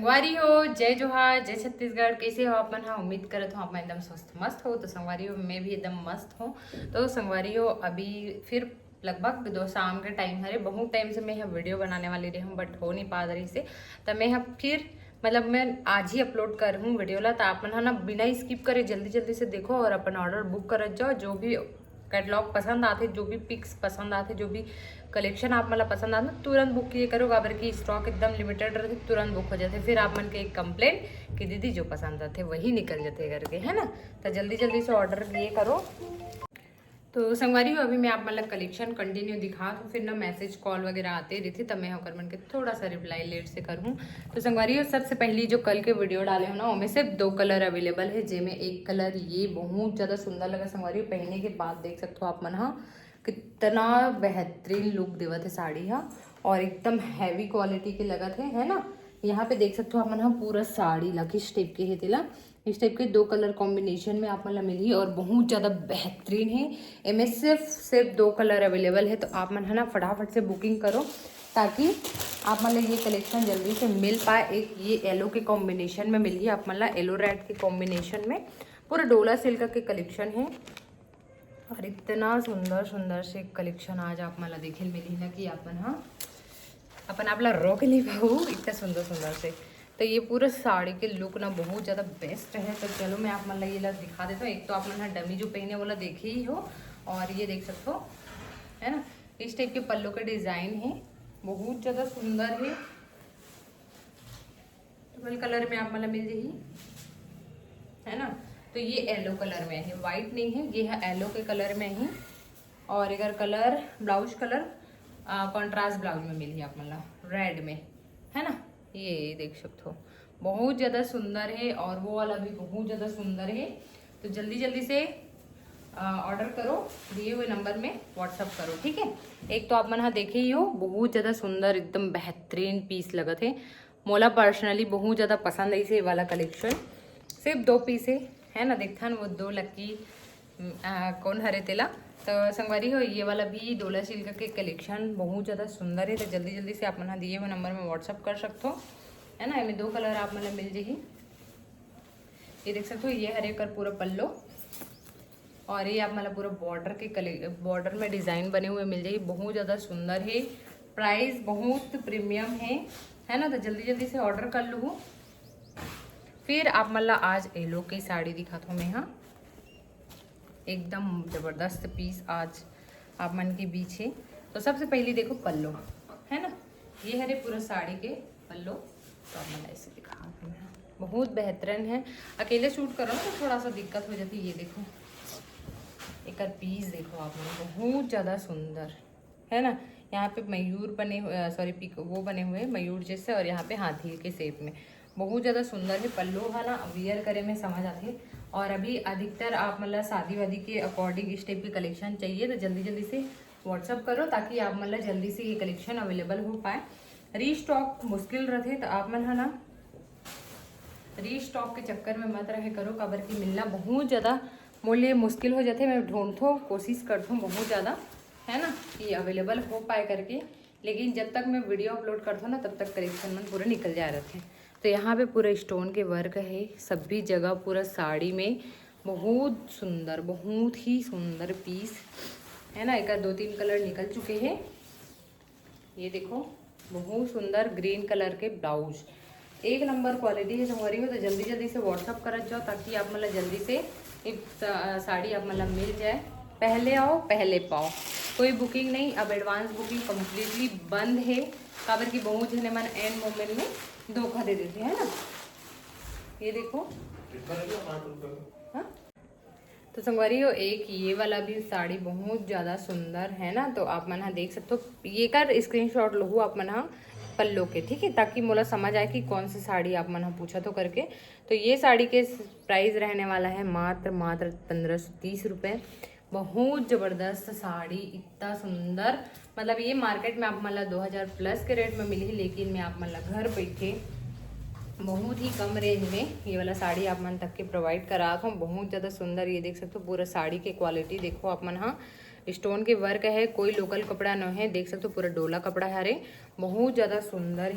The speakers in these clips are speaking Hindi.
संगवारी हो, जय जोहार, जय छत्तीसगढ़। कैसे हो आप मन? हाँ, उम्मीद करत हूँ आप मन एकदम स्वस्थ मस्त हो। तो संगवारी हो, मैं भी एकदम मस्त हूँ। तो संगवारी हो, अभी फिर लगभग दो शाम के टाइम हरे, बहुत टाइम से मैं यहाँ वीडियो बनाने वाली रही हूँ बट हो नहीं पा रही से। तो मैं यहाँ फिर मतलब मैं आज ही अपलोड कर हूँ वीडियो ला। तो आप मन है ना बिना स्किप करे जल्दी जल्दी से देखो और अपन ऑर्डर बुक करत जाओ। जो भी कैटलॉग पसंद आते, जो भी पिक्स पसंद आते, जो भी कलेक्शन आप मतलब पसंद आते तुरंत बुक किए करो। काबर की स्टॉक एकदम लिमिटेड रहते, तुरंत बुक हो जाते। फिर आप मन के एक कंप्लेंट कि दीदी जो पसंद आते वही निकल जाते करके, है ना। तो जल्दी जल्दी से ऑर्डर किए करो। तो संगवारी हो, अभी मैं आप मतलब कलेक्शन कंटिन्यू दिखा तो फिर ना मैसेज कॉल वगैरह आते रहते, तब मैं होकर मन के थोड़ा सा रिप्लाई लेट से करूँ। तो संगवारी हो, सबसे पहली जो कल के वीडियो डाले हो ना उनमें सिर्फ 2 कलर अवेलेबल है। जिसमें एक कलर ये बहुत ज़्यादा सुंदर लगा संगवारी हो, पहनने के बाद देख सकते हो आप मन। हाँ, कितना बेहतरीन लुक देवत है साड़ी। हाँ, और एकदम हैवी क्वालिटी के लगत है ना। यहाँ पे देख सकते हो आप मन। हाँ, पूरा साड़ी ला किस टाइप के है तेला, इस टाइप के 2 कलर कॉम्बिनेशन में आप मतलब मिली और बहुत ज़्यादा बेहतरीन है। इनमें सिर्फ 2 कलर अवेलेबल है। तो आप मन है ना फटाफट से बुकिंग करो ताकि आप मतलब ये कलेक्शन जल्दी से मिल पाए। एक ये येलो के कॉम्बिनेशन में मिली आप मतलब येलो रेड के कॉम्बिनेशन में पूरा डोला सिल्क के कलेक्शन है। और इतना सुंदर सुंदर से कलेक्शन आज आप मला देखे मिली ना कि अपन हाँ अपन आपला रोक नहीं पाऊ इतना सुंदर सुंदर से। तो ये पूरा साड़ी के लुक ना बहुत ज़्यादा बेस्ट है। तो चलो मैं आप मतलब ये ला दिखा देता हूँ। एक तो आप मन डमी जो पहने वाला देखे ही हो, और ये देख सकते हो है ना, इस टाइप के पल्लों का डिज़ाइन है, बहुत ज़्यादा सुंदर है। डबल कलर में आप मतलब मिल जाएगी, है ना। तो ये येलो कलर में है, वाइट नहीं है, ये है येलो के कलर में ही। और अगर colour blouse colour contrast blouse में मिली आप मतलब रेड में, है ना। ये देख सकते हो बहुत ज़्यादा सुंदर है और वो वाला भी बहुत ज़्यादा सुंदर है। तो जल्दी जल्दी से ऑर्डर करो, दिए हुए नंबर में व्हाट्सअप करो, ठीक है। एक तो आप मन हाँ देखे ही हो, बहुत ज़्यादा सुंदर एकदम बेहतरीन पीस लगा थे। मोला पर्सनली बहुत ज़्यादा पसंद आई से वाला कलेक्शन। सिर्फ 2 पीस है ना, देखता वो 2 लकी कौन हरे तेला। तो संगवारी हो, ये वाला भी डोला सिल्क के कलेक्शन बहुत ज़्यादा सुंदर है। तो जल्दी जल्दी से आप मन दिए हुए नंबर में व्हाट्सअप कर सकते हो, है ना। इनमें 2 कलर आप मतलब मिल जाएगी। ये देख सकते हो, ये हरे कर पूरा पल्लो और ये आप मतलब पूरा बॉर्डर के बॉर्डर में डिज़ाइन बने हुए मिल जाएगी, बहुत ज़्यादा सुंदर है। प्राइस बहुत प्रीमियम है ना। तो जल्दी जल्दी से ऑर्डर कर लूँ। फिर आप मतलब आज येलो की साड़ी दिखाता हूँ मैं। हाँ, एकदम ज़बरदस्त पीस आज आप मन के बीच है। तो सबसे पहले देखो पल्लो, है ना, ये हरे पूरा साड़ी के पल्लो। तो आप मन ऐसे दिखा हैं, बहुत बेहतरीन है। अकेले शूट करो ना तो थोड़ा सा दिक्कत हो जाती है। ये देखो एक पीस देखो आप मन, बहुत ज़्यादा सुंदर, है ना। यहाँ पे मयूर बने हुए, सॉरी पिक वो बने हुए मयूर जैसे, और यहाँ पे हाथी के शेप में बहुत ज़्यादा सुंदर है। पल्लू है ना, वियर करे में समझ आती है। और अभी अधिकतर आप मतलब शादी वादी के अकॉर्डिंग इस टाइप की कलेक्शन चाहिए तो जल्दी जल्दी से व्हाट्सअप करो ताकि आप मतलब जल्दी से ये कलेक्शन अवेलेबल हो पाए। रीस्टॉक मुश्किल रहते तो आप मन है ना रीस्टॉक के चक्कर में मत रहे करो, काबर की मिलना बहुत ज़्यादा मूल्य मुश्किल हो जाते। मैं ढूंढता कोशिश करता हूँ बहुत ज़्यादा, है ना, कि अवेलेबल हो पाए करके। लेकिन जब तक मैं वीडियो अपलोड करता हूँ ना तब तक कलेक्शन में पूरे निकल जा रहे थे। तो यहाँ पे पूरा स्टोन के वर्क है सभी जगह, पूरा साड़ी में बहुत सुंदर, बहुत ही सुंदर पीस, है ना। एक 2-3 कलर निकल चुके हैं। ये देखो बहुत सुंदर ग्रीन कलर के ब्लाउज, एक नंबर क्वालिटी है संगवारी हो। तो जल्दी जल्दी से व्हाट्सअप कर जाओ ताकि आप मतलब जल्दी से साड़ी आप मतलब मिल जाए। पहले आओ पहले पाओ, कोई बुकिंग नहीं। अब एडवांस बुकिंग कम्प्लीटली बंद है, काबर की बहुत जने मन एंड मोमेंट में धोखा दे देते हैं ना। ये देखो हाँ। तो संगवारी हो, एक ये वाला भी साड़ी बहुत ज़्यादा सुंदर है ना। तो आप मन देख सकते हो, ये कर स्क्रीनशॉट लो आप मन पल्लो के, ठीक है, ताकि मोला समझ आए कि कौन सी साड़ी आप मन पूछा तो करके। तो ये साड़ी के प्राइस रहने वाला है मात्र 1530 रुपये। बहुत ज़बरदस्त साड़ी, इतना सुंदर, मतलब ये मार्केट में आप मतलब 2000 प्लस के रेट में मिली है, लेकिन मैं आप मतलब घर बैठे बहुत ही कम रेंज में ये वाला साड़ी आप मन तक के प्रोवाइड करा हूँ। बहुत ज़्यादा सुंदर, ये देख सकते हो पूरा साड़ी के क्वालिटी देखो आप मन। हाँ, स्टोन के वर्क है, कोई लोकल कपड़ा न है, देख सकते हो पूरा डोला कपड़ा है रे, बहुत ज़्यादा सुंदर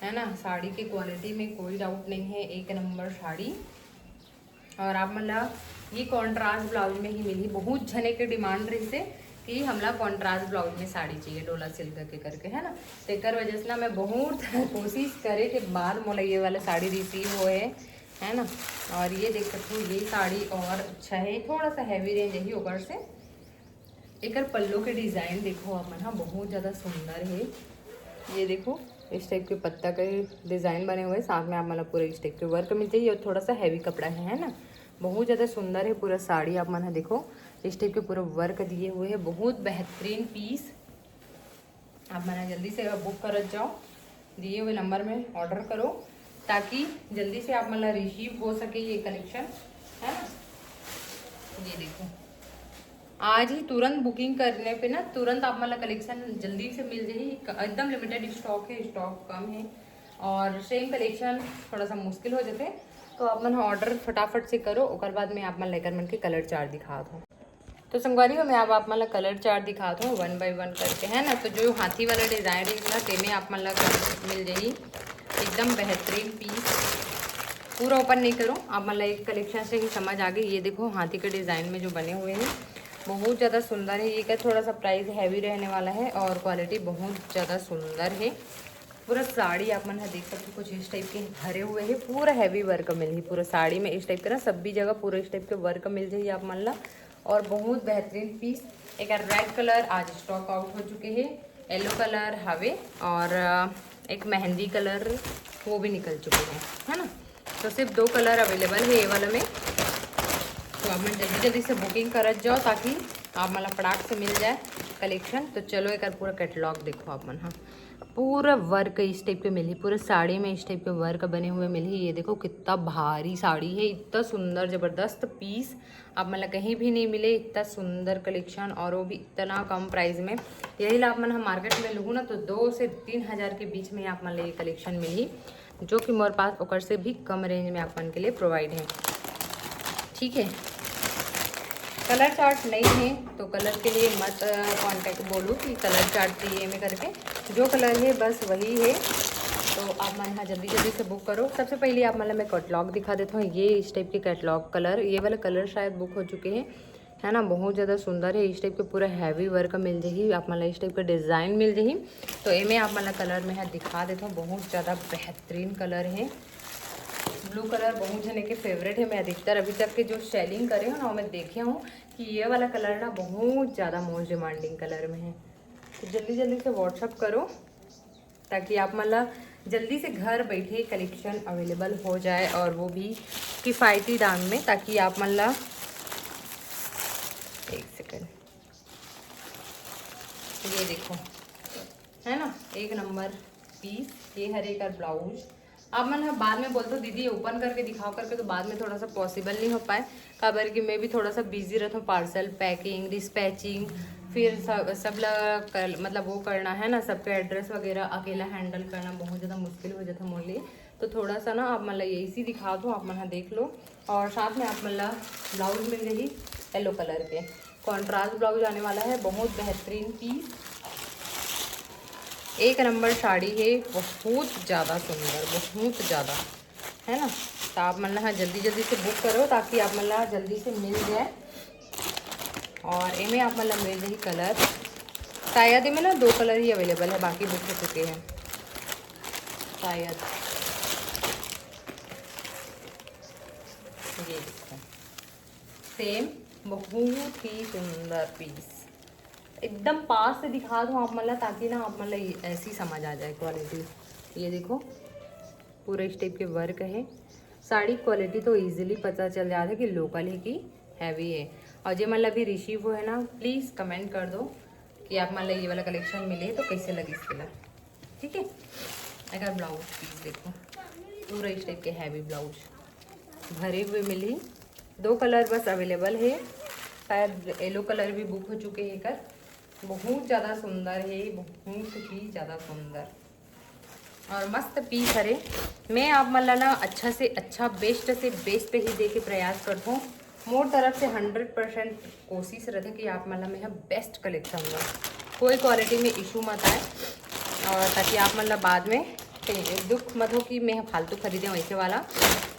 है ना। साड़ी की क्वालिटी में कोई डाउट नहीं है, एक नंबर साड़ी। और आप मतलब ये कॉन्ट्रास्ट ब्लाउज में ही मिली। बहुत जने के डिमांड रही से कि हमला कॉन्ट्रास्ट ब्लाउज में साड़ी चाहिए डोला सिल्क के करके, है ना। तो एक वजह से ना मैं बहुत कोशिश करे के बाद मोला ये वाला साड़ी रिसीव हुए है ना। और ये देख सकते हो ये साड़ी और अच्छा है, थोड़ा सा हैवी रेंज है ऊपर से। एक पल्लू के डिज़ाइन देखो आप मन, हाँ बहुत ज़्यादा सुंदर है। ये देखो इस टाइप के पत्ता के डिज़ाइन बने हुए हैं, साथ में आप मतलब पूरे इस टाइप के वर्क मिलते हैं। ये थोड़ा सा हैवी कपड़ा है ना, बहुत ज़्यादा सुंदर है पूरा साड़ी। आप मन देखो इस टाइप के पूरा वर्क दिए हुए हैं, बहुत बेहतरीन पीस। आप मन जल्दी से बुक कर जाओ, दिए हुए नंबर में ऑर्डर करो ताकि जल्दी से आप मतलब रिसीव हो सके ये कलेक्शन, है ना। ये देखो आज ही तुरंत बुकिंग करने पे ना तुरंत आप मतलब कलेक्शन जल्दी से मिल जाएगी। एकदम लिमिटेड स्टॉक है, स्टॉक कम है और सेम कलेक्शन थोड़ा सा मुश्किल हो जाते, तो आप मन ऑर्डर फटाफट से करो। और बाद में आप मन लेकर मन के कलर चार्ट दिखा दो। तो संगवारी हो मैं आप मतलब कलर चार्ट दिखाता हूँ 1 बाय 1 करके, है ना। तो जो हाथी वाला डिज़ाइन है तेमें आप मतलब मिल जाएगी एकदम बेहतरीन पीस। पूरा ओपन नहीं करो, आप मतलब एक कलेक्शन से ही समझ आ गई। ये देखो हाथी के डिज़ाइन में जो बने हुए हैं बहुत ज़्यादा सुंदर है। ये का थोड़ा सा प्राइस हैवी रहने वाला है और क्वालिटी बहुत ज़्यादा सुंदर है। पूरा साड़ी आप मन देख सकते हो कुछ इस टाइप के भरे हुए हैं, पूरा हैवी वर्क मिल ही पूरा साड़ी में इस टाइप का ना, सभी जगह पूरा इस टाइप के वर्क मिल जाइए आप मन ला। और बहुत बेहतरीन पीस। एक रेड कलर आज स्टॉक आउट हो चुके हैं, येलो कलर हवे और एक मेहंदी कलर वो भी निकल चुके हैं, है ना। तो सिर्फ 2 कलर अवेलेबल है ये वाला में। तो आप मैं जल्दी से बुकिंग कर जाओ ताकि आप मतलब फटाक से मिल जाए कलेक्शन। तो चलो एक पूरा कैटलॉग देखो आप मन, हाँ पूरा वर्क इस टाइप के मिली, पूरे साड़ी में इस टाइप के वर्क बने हुए मिली। ये देखो कितना भारी साड़ी है, इतना सुंदर ज़बरदस्त पीस आप मतलब कहीं भी नहीं मिले। इतना सुंदर कलेक्शन और वो भी इतना कम प्राइस में। यही ला आप मन हम मार्केट में लूँ ना तो 2 से 3 हज़ार के बीच में आप मतलब ये कलेक्शन मिली, जो कि मोर पास ओकर से भी कम रेंज में आप मन के लिए प्रोवाइड है, ठीक है। कलर चार्ट नहीं है तो कलर के लिए मत कांटेक्ट बोलो कि कलर चार्ट चाहिए में करके, जो कलर है बस वही है। तो आप मन हाँ जल्दी से बुक करो। सबसे पहले आप मतलब मैं कैटलॉग दिखा देता हूँ। ये इस टाइप के कैटलॉग कलर, ये वाला कलर शायद बुक हो चुके हैं, है ना। बहुत ज़्यादा सुंदर है, इस टाइप के पूरा हैवी वर्क मिल जाएगी आप मतलब इस टाइप का डिज़ाइन मिल जाएगी। तो इनमें आप मतलब कलर में है दिखा देता हूँ, बहुत ज़्यादा बेहतरीन कलर है। ब्लू कलर बहुत जने के फेवरेट है। मैं अधिकतर अभी तक के जो सेलिंग करे हो ना मैं देखे हूँ कि ये वाला कलर ना बहुत ज़्यादा मोस्ट डिमांडिंग कलर में है। तो जल्दी से व्हाट्सअप करो ताकि आप मतलब जल्दी से घर बैठे कलेक्शन अवेलेबल हो जाए और वो भी किफ़ायती दाम में, ताकि आप मतलब एक सेकंड ये देखो, है ना एक नंबर पीस। ये हर एक ब्लाउज आप मन बाद में बोल दो दीदी ओपन करके दिखाओ करके, तो बाद में थोड़ा सा पॉसिबल नहीं हो पाए खबर कि मैं भी थोड़ा सा बिजी रहता हूँ, पार्सल पैकिंग डिस्पैचिंग फिर सब मतलब वो करना है ना, सबके एड्रेस वगैरह अकेला हैंडल करना बहुत ज़्यादा मुश्किल हो जाता मोरे लिए। तो थोड़ा सा ना आप मतलब यही सी दिखा दो, आप मन देख लो। और साथ में आप मतलब ब्लाउज मिल रही येलो कलर के कॉन्ट्रास्ट ब्लाउज आने वाला है, बहुत बेहतरीन पीस एक नंबर साड़ी है, बहुत ज़्यादा सुंदर बहुत ज़्यादा, है ना। तो आप मतलब हाँ जल्दी से बुक करो ताकि आप मतलब जल्दी से मिल जाए। और इनमें आप मतलब मिल जाए कलर, शायद इनमें ना 2 कलर ही अवेलेबल है, बाकी बुक हो चुके हैं शायद। ये देखो सेम बहुत ही सुंदर पीस, एकदम पास से दिखा दूँ आप मतलब ताकि ना आप मतलब ऐसी समझ आ जाए क्वालिटी। ये देखो पूरे इस टाइप के वर्क है। साड़ी क्वालिटी तो इजीली पता चल जाता है कि लोकल है कि हैवी है। और जो मतलब भी रिसीव हो है ना प्लीज़ कमेंट कर दो कि आप मतलब ये वाला कलेक्शन मिले तो कैसे लगी इसके, ठीक है। अगर ब्लाउज पीस देखो पूरा इस टाइप के हैवी ब्लाउज भरे हुए मिली, 2 कलर बस अवेलेबल है, शायद येलो कलर भी बुक हो चुके हैं कर। बहुत ज़्यादा सुंदर है, बहुत ही ज़्यादा सुंदर और मस्त पीस हरे। मैं आप मतलब ना अच्छा से अच्छा बेस्ट से बेस्ट ही दे के प्रयास करता हूँ। मोर तरफ से 100% कोशिश रहती है कि आप मतलब मेरा बेस्ट कलेक्शन हो, कोई क्वालिटी में इशू मत आए और ताकि आप मतलब बाद में दुख मत हो कि मैं फालतू खरीदे वैसे वाला।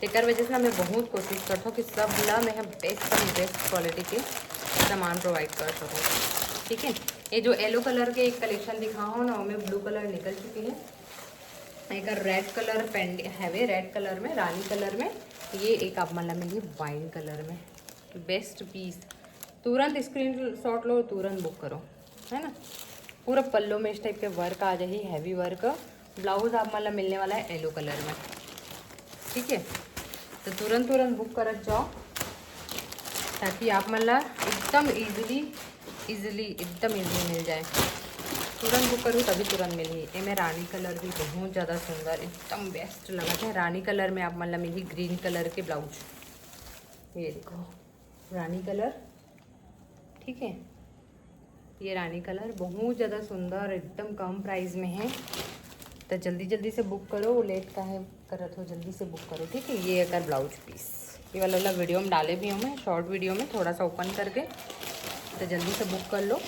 तेकर वजह से ना मैं बहुत कोशिश करता हूँ कि सब ला मैं बेस्ट क्वालिटी के सामान प्रोवाइड कर सकूँ। ठीक है, ये जो येलो कलर के एक कलेक्शन दिखाओ ना, उसमें ब्लू कलर निकल चुकी है। एक रेड कलर पेंड है, रेड कलर में, रानी कलर में, ये एक आप मतलब मिली वाइन कलर में। बेस्ट पीस, तुरंत स्क्रीन शॉट लो, तुरंत बुक करो, है ना। पूरा पल्लो में इस टाइप के वर्क आ जाए, हैवी वर्क। ब्लाउज आप मतलब मिलने वाला है येलो कलर में। ठीक है, तो तुरंत बुक कर जाओ ताकि आप मतलब एकदम इजीली मिल जाए। तुरंत बुक करूँ तभी तुरंत मिली। ये में रानी कलर भी बहुत ज़्यादा सुंदर एकदम बेस्ट लगा था। रानी कलर में आप मतलब मिली ग्रीन कलर के ब्लाउज, ये देखो रानी कलर। ठीक है, ये रानी कलर बहुत ज़्यादा सुंदर एकदम कम प्राइस में है। तो जल्दी से बुक करो, लेट का है करत हो, जल्दी से बुक करो। ठीक है, ये अगर ब्लाउज पीस ये वाला वीडियो में डाले भी हूँ मैं, शॉर्ट वीडियो में थोड़ा सा ओपन करके, तो जल्दी से बुक कर लो।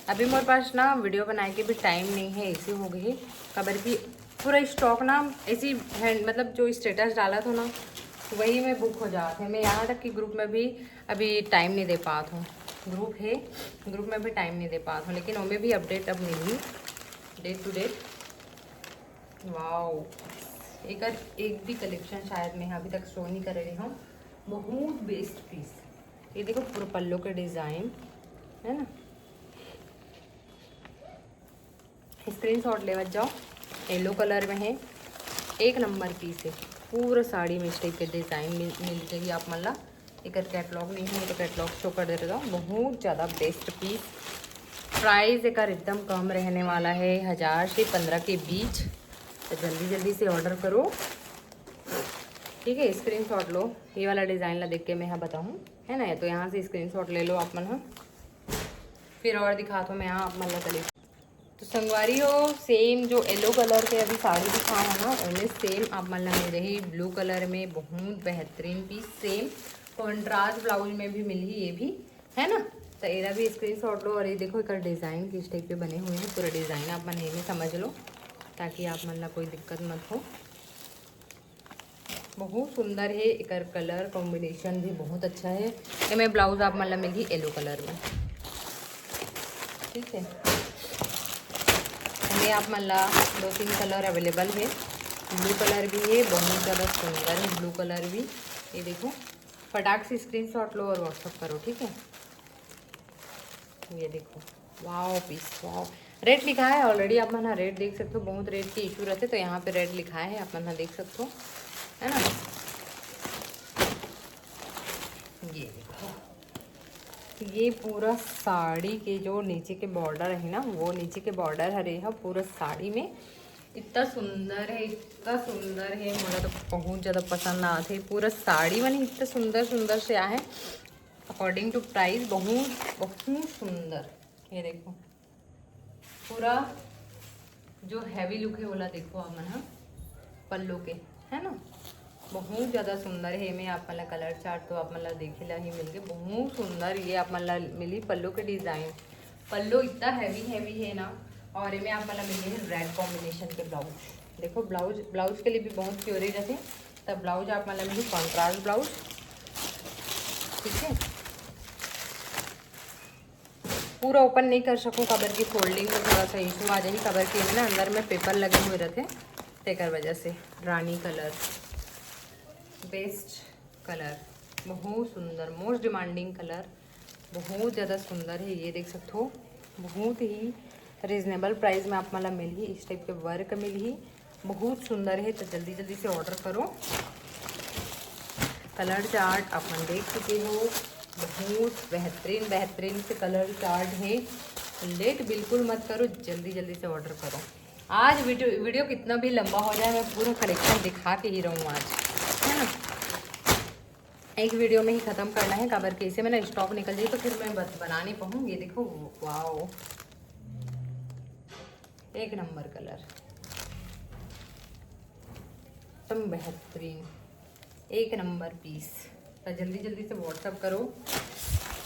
अभी मेरे पास ना वीडियो बनाने के भी टाइम नहीं है, ऐसी हो गई खबर की पूरा स्टॉक ना ऐसी हैंड मतलब जो स्टेटस डाला था ना वही में बुक हो जाते हैं। मैं यहाँ तक कि ग्रुप में भी अभी टाइम नहीं दे पाता हूँ। ग्रुप है, ग्रुप में भी टाइम नहीं दे पाता हूँ, लेकिन उनमें भी अपडेट अब मिली डेट टू डेट। वाओ, एक भी कलेक्शन शायद मैं अभी तक शो नहीं कर रही हूँ। बहुत बेस्ट पीस, ये देखो पूरा पल्लो के डिज़ाइन है ना। स्क्रीनशॉट ले जाओ, येलो कलर में है, एक नंबर पीस है। पूरा साड़ी में इस टाइप के डिज़ाइन मिल जाएगी आप मतलब। एक कैटलॉग नहीं है तो कैटलॉग शो कर दे रहा हूँ। बहुत ज़्यादा बेस्ट पीस, प्राइस एक एकदम कम रहने वाला है, 1000 से 15 के बीच। तो जल्दी से ऑर्डर करो। ठीक है, स्क्रीनशॉट लो, ये वाला डिज़ाइन ला देख के मैं यहाँ बताऊँ, है ना। तो यहाँ से स्क्रीनशॉट ले लो आप मन। फिर और दिखा दो मैं यहाँ आप मतलब करें। तो संगवारी हो सेम जो येलो कलर के अभी साड़ी दिखा है ना, उनमें सेम आप मतलब मिल रही ब्लू कलर में बहुत बेहतरीन पीस। सेम कॉन्ट्रास्ट ब्लाउज में भी मिली, ये भी है ना। तो एरा भी स्क्रीनशॉट लो। और ये देखो एक डिज़ाइन किस टाइप के बने हुए हैं, पूरा डिज़ाइन आप मन में समझ लो ताकि आप मतलब कोई दिक्कत मत हो। बहुत सुंदर है, एक कलर कॉम्बिनेशन भी बहुत अच्छा है। ये में ब्लाउज आप मतलब मिली येलो कलर में। ठीक है, ये आप मतलब 2-3 कलर अवेलेबल है। ब्लू कलर भी है, बहुत ज़्यादा सुंदर है ब्लू कलर भी। ये देखो, फटाक से स्क्रीनशॉट लो और व्हाट्सअप करो। ठीक है, ये देखो वाओ पीस, वाओ। रेट लिखा है ऑलरेडी, आप मना रेट देख सकते हो। बहुत रेट की इशू रहते तो यहाँ पे रेट लिखा है, आप मना देख सकते हो, है ना। ये देखो, ये पूरा साड़ी के जो नीचे के बॉर्डर है ना, वो नीचे के बॉर्डर हरे है पूरा साड़ी में। इतना सुंदर है, इतना सुंदर है, मुझे तो बहुत ज़्यादा पसंद आते। पूरा साड़ी में इतना सुंदर से आए हैं। अकॉर्डिंग टू प्राइस बहुत सुंदर। ये देखो पूरा जो हैवी लुक है वाला देखो आप मन पल्लू के, है ना। बहुत ज़्यादा सुंदर है। में आप मतलब कलर चार्ट तो आप मतलब देखे ला ही मिल गए, बहुत सुंदर। ये आप मतलब मिली पल्लू के डिज़ाइन, पल्लू इतना हैवी है ना। और इनमें आप मतलब मिले हैं रेड कॉम्बिनेशन के ब्लाउज। देखो ब्लाउज के लिए भी बहुत क्योरी रहते, तब ब्लाउज आप मतलब मिली कॉन्ट्रास्ट ब्लाउज। ठीक है, पूरा ओपन नहीं कर सकूँ कबर की फोल्डिंग में थोड़ा सा इशू आ जाएगी। कबर के में ना अंदर में पेपर लगे हुए रहते तेकर वजह से। रानी कलर बेस्ट कलर, बहुत सुंदर, मोस्ट डिमांडिंग कलर, बहुत ज़्यादा सुंदर है। ये देख सकते हो, बहुत ही रिजनेबल प्राइस में आप मतलब मिल ही, इस टाइप के वर्क मिल ही, बहुत सुंदर है। तो जल्दी से ऑर्डर करो। कलर चार्ट आप मन देख चुके हो, बहुत बेहतरीन से कलर चार्ट है। लेट बिल्कुल मत करो, जल्दी से ऑर्डर करो। आज वीडियो कितना भी लंबा हो जाए, मैं पूरा कलेक्शन दिखा के ही रहूँ आज, है ना। एक वीडियो में ही ख़त्म करना है कबर के, इसे मैंने स्टॉक निकल जाए तो फिर मैं बना नहीं पाऊँ। ये देखो वाओ, एक नंबर कलर, एकदम बेहतरीन, एक नंबर पीस। तो जल्दी से व्हाट्सअप करो।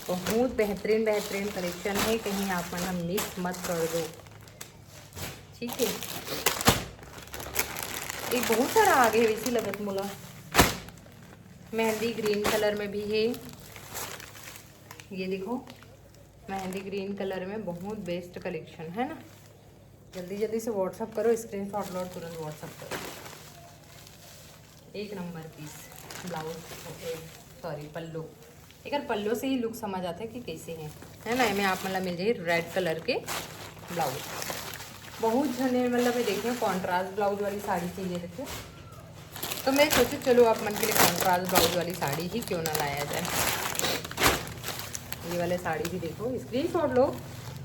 बहुत बेहतरीन कलेक्शन है, कहीं आप मतलब मिस मत कर दो। ठीक है। एक बहुत सारा आगे वैसी लगत मोला। मेहंदी ग्रीन कलर में भी है, ये देखो मेहंदी ग्रीन कलर में बहुत बेस्ट कलेक्शन है ना। जल्दी जल्दी से व्हाट्सअप करो, स्क्रीनशॉट लो, तुरंत व्हाट्सअप करो। एक नंबर पीस। ब्लाउज सॉरी पल्लू, एक पल्लू से ही लुक समझ आता है कि कैसे है ना। इनमें आप मतलब मिल जाए रेड कलर के ब्लाउज। बहुत जने मतलब ये देखें कॉन्ट्रास्ट ब्लाउज वाली साड़ी चाहिए देखे, तो मैं सोची चलो आप मन के लिए कॉन्ट्रास्ट ब्लाउज वाली साड़ी ही क्यों ना लाया जाए। ये वाले साड़ी भी देखो, स्क्रीनशॉट लो,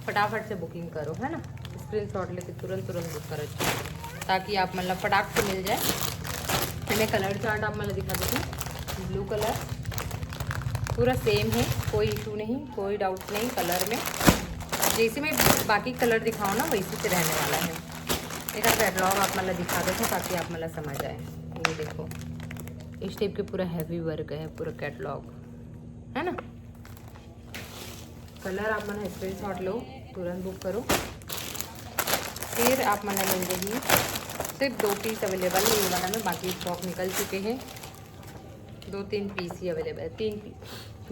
फटाफट से बुकिंग करो है ना। स्क्रीनशॉट लेके तुरंत बुक करो, ताकि आप मतलब फटाक से मिल जाए। हमें कलर चार्ट आप मतलब दिखा देते, ब्लू कलर पूरा सेम है, कोई इशू नहीं, कोई डाउट नहीं। कलर में जैसे मैं बाकी कलर दिखाऊँ ना वैसे से रहने वाला है। एक कैटलॉग आप मतलब दिखा देते ताकि आप मतलब समझ आए। ये देखो इस टाइप के पूरा हैवी वर्क है, पूरा कैटलॉग है ना। कलर आप मतलब स्क्रीनशॉट लो, तुरंत बुक करो। फिर आप मतलब मिल जाएगी, सिर्फ 2 पीस अवेलेबल है ये वाला में, बाकी स्टॉक निकल चुके हैं। 2-3 पीस ही अवेलेबल है, 3 पीस।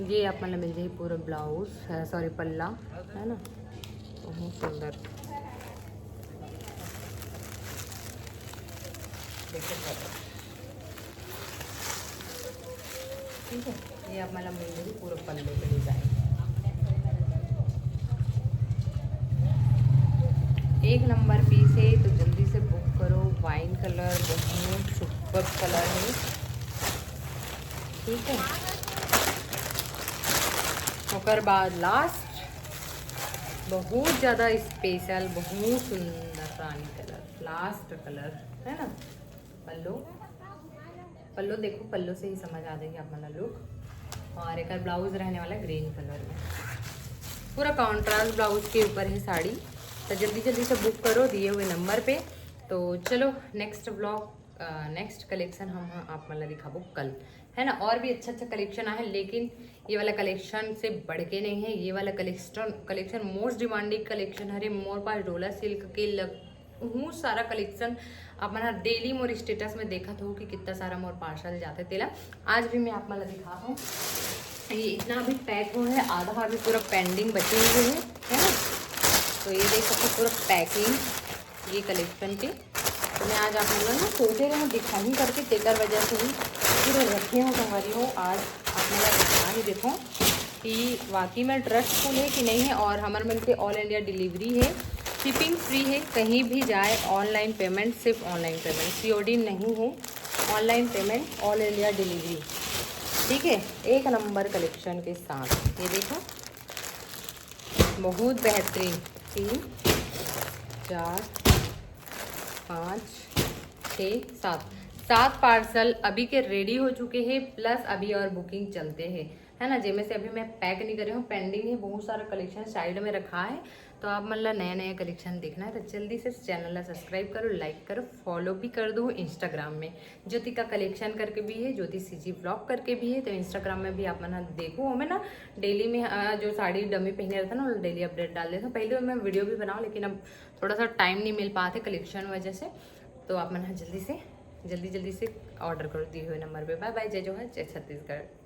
ये आप मतलब मिल जाएगी पूरा ब्लाउज सॉरी पल्ला है ना, बहुत सुंदर। ठीक है, ये आप मतलब मिल जाएगी पूरा पल्ले पे डिजाइन। एक नंबर पीस है, तो जल्दी से बुक करो। वाइन कलर बहुत सुपर कलर है, ठीक है। उसके बाद लास्ट बहुत ज़्यादा स्पेशल, बहुत सुंदर रानी कलर, लास्ट कलर है ना। पल्लो पल्लो देखो, पल्लो से ही समझ आ जाएगी अपना लुक। और एक ब्लाउज रहने वाला ग्रीन कलर में, पूरा कॉन्ट्रास्ट ब्लाउज के ऊपर है साड़ी। तो जल्दी जल्दी से बुक करो दिए हुए नंबर पे। तो चलो नेक्स्ट ब्लॉग नेक्स्ट कलेक्शन हम आप मतलब दिखाबो कल है ना। और भी अच्छा कलेक्शन आया है, लेकिन ये वाला कलेक्शन से बढ़ के नहीं है। ये वाला कलेक्शन मोस्ट डिमांडिंग कलेक्शन है। मोर पास डोला सिल्क के बहुत सारा कलेक्शन आप मन डेली मोर स्टेटस में देखा हो कि कितना सारा मोर पार्सल जाते तेला। आज भी मैं आप मतलब दिखा हूँ, ये इतना अभी पैक हुआ है, आधा अभी पूरा पेंडिंग बचे हुए है ना। तो ये देख सकते पूरा पैकिंग ये कलेक्शन के। तो मैं आज आप लोगों ने सोचे रहे दिखा ही करके तेकर वजह से ही पूरे रखे हूँ संगवारी हो। आज आप मेरा दिखा ही देखो कि वाकई में ट्रस्टफुल है कि नहीं है। और हमारे मिल के ऑल इंडिया डिलीवरी है, शिपिंग फ्री है, कहीं भी जाए ऑनलाइन पेमेंट, सिर्फ ऑनलाइन पेमेंट, COD नहीं है, online payment, all India delivery, ठीक है। एक नंबर कलेक्शन के साथ ये देखो बहुत बेहतरीन। 3 4 5 6 7 पार्सल अभी के रेडी हो चुके हैं, प्लस अभी और बुकिंग चलते हैं है ना। जिनमें से अभी मैं पैक नहीं कर रही हूँ, पेंडिंग है, बहुत सारा कलेक्शन साइड में रखा है। तो आप मतलब नया नया कलेक्शन देखना है तो जल्दी से चैनल सब्सक्राइब करो, लाइक करो, फॉलो भी कर दो। इंस्टाग्राम में ज्योति का कलेक्शन करके भी है, ज्योति CG ब्लॉग करके भी है, तो इंस्टाग्राम में भी आप मन देखो। हमें ना डेली में जो साड़ी डमी पहने रहता ना डेली अपडेट डाल देता हूँ। पहले मैं वीडियो भी बनाऊँ, लेकिन अब थोड़ा सा टाइम नहीं मिल पाते कलेक्शन वजह से। तो आप मन जल्दी से ऑर्डर करो दिए हुए नंबर पे। बाय बाय, जय जोहार, जय छत्तीसगढ़।